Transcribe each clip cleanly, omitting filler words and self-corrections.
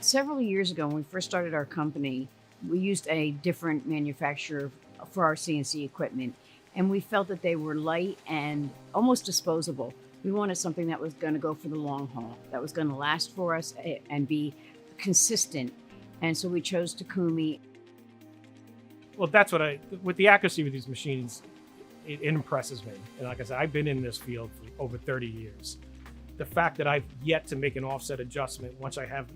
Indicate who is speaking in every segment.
Speaker 1: Several years ago, when we first started our company, we used a different manufacturer for our CNC equipment, and we felt that they were light and almost disposable. We wanted something that was going to go for the long haul, that was going to last for us and be consistent. And so we chose Takumi.
Speaker 2: Well, that's what with the accuracy of these machines, it impresses me. And like I said, I've been in this field for over 30 years. The fact that I've yet to make an offset adjustment once I have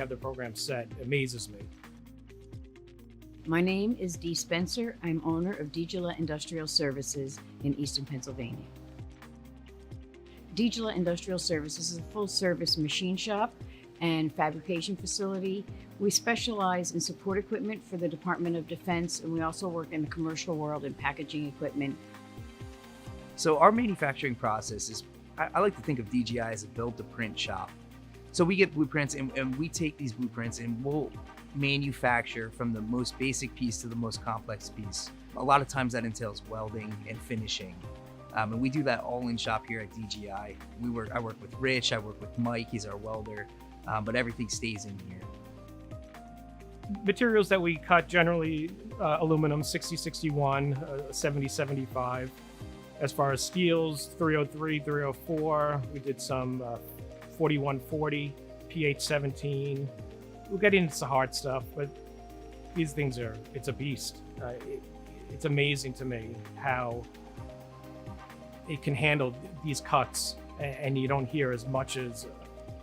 Speaker 2: the program set amazes me.
Speaker 1: My name is Dee Spencer. I'm owner of Gillette Industrial Services in Easton, Pennsylvania. Gillette Industrial Services is a full-service machine shop and fabrication facility. We specialize in support equipment for the Department of Defense, and we also work in the commercial world in packaging equipment.
Speaker 3: So our manufacturing process is, I like to think of DGI as a build-to-print shop. So we get blueprints and we take these blueprints and we'll manufacture from the most basic piece to the most complex piece. A lot of times that entails welding and finishing. And we do that all in shop here at DGI. I work with Rich, I work with Mike, he's our welder, but everything stays in here.
Speaker 2: Materials that we cut generally aluminum 6061, 7075. As far as steels, 303, 304. We did some 4140, PH 17. We'll get into the hard stuff, but these things it's a beast. It's amazing to me how it can handle these cuts and you don't hear as much as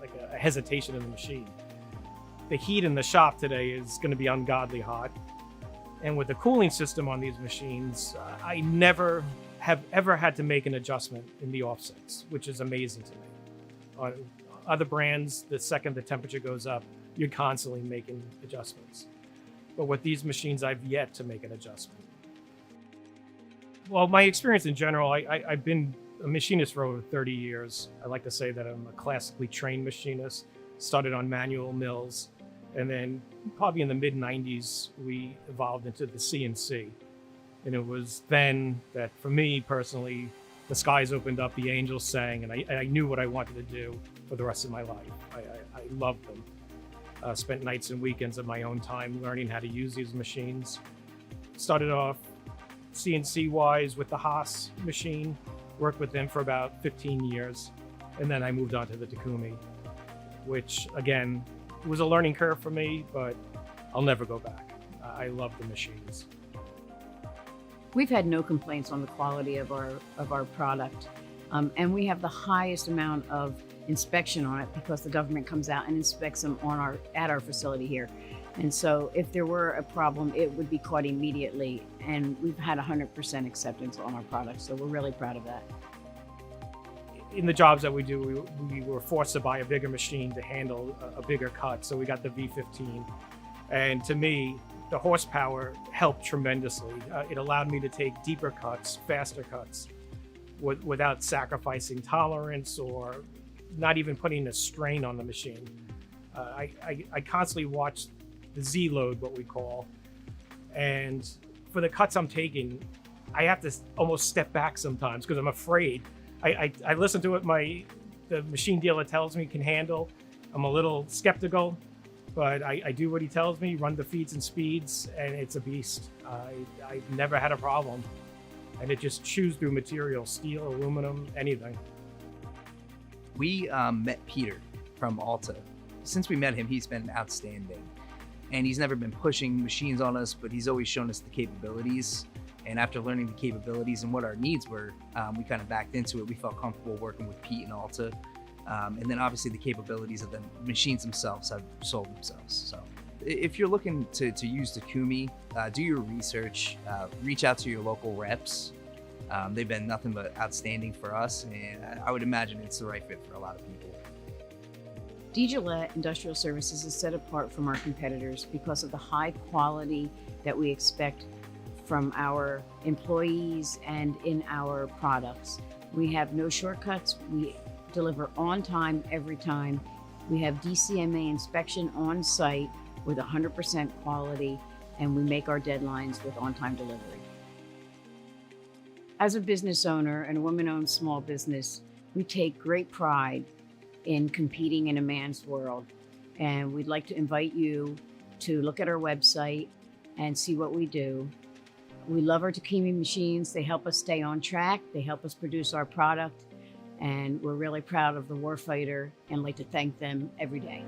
Speaker 2: like a hesitation in the machine. The heat in the shop today is going to be ungodly hot. And with the cooling system on these machines, I never have ever had to make an adjustment in the offsets, which is amazing to me. On other brands, the second the temperature goes up, you're constantly making adjustments. But with these machines, I've yet to make an adjustment. Well, my experience in general, I've been a machinist for over 30 years. I like to say that I'm a classically trained machinist, started on manual mills, and then probably in the mid-90s, we evolved into the CNC. And it was then that, for me personally, the skies opened up, the angels sang, and I knew what I wanted to do for the rest of my life. I loved them. Spent nights and weekends of my own time learning how to use these machines. Started off CNC-wise with the Haas machine, worked with them for about 15 years, and then I moved on to the Takumi, which, again, was a learning curve for me, but I'll never go back. I love the machines.
Speaker 1: We've had no complaints on the quality of our product, and we have the highest amount of inspection on it because the government comes out and inspects them at our facility here. And so if there were a problem, it would be caught immediately, and we've had 100% acceptance on our products, so we're really proud of that.
Speaker 2: In the jobs that we do, we were forced to buy a bigger machine to handle a bigger cut, so we got the V15. And to me, the horsepower helped tremendously. It allowed me to take deeper cuts, faster cuts, without sacrificing tolerance or not even putting a strain on the machine. I constantly watch the Z load, what we call, and for the cuts I'm taking, I have to almost step back sometimes because I'm afraid. I listen to what the machine dealer tells me can handle. I'm a little skeptical, but I do what he tells me, run the feeds and speeds, and it's a beast. I've never had a problem. And it just chews through material, steel, aluminum, anything.
Speaker 3: We met Peter from Alta. Since we met him, he's been outstanding. And he's never been pushing machines on us, but he's always shown us the capabilities. And after learning the capabilities and what our needs were, we kind of backed into it. We felt comfortable working with Pete and Alta. And then obviously the capabilities of the machines themselves have sold themselves. So if you're looking to use Takumi, do your research, reach out to your local reps. They've been nothing but outstanding for us, and I would imagine it's the right fit for a lot of people.
Speaker 1: Gillette Industrial Services is set apart from our competitors because of the high quality that we expect from our employees and in our products. We have no shortcuts. We deliver on time, every time. We have DCMA inspection on site with 100% quality, and we make our deadlines with on-time delivery. As a business owner and a woman-owned small business, we take great pride in competing in a man's world. And we'd like to invite you to look at our website and see what we do. We love our Takimi machines. They help us stay on track. They help us produce our product. And we're really proud of the warfighter and like to thank them every day.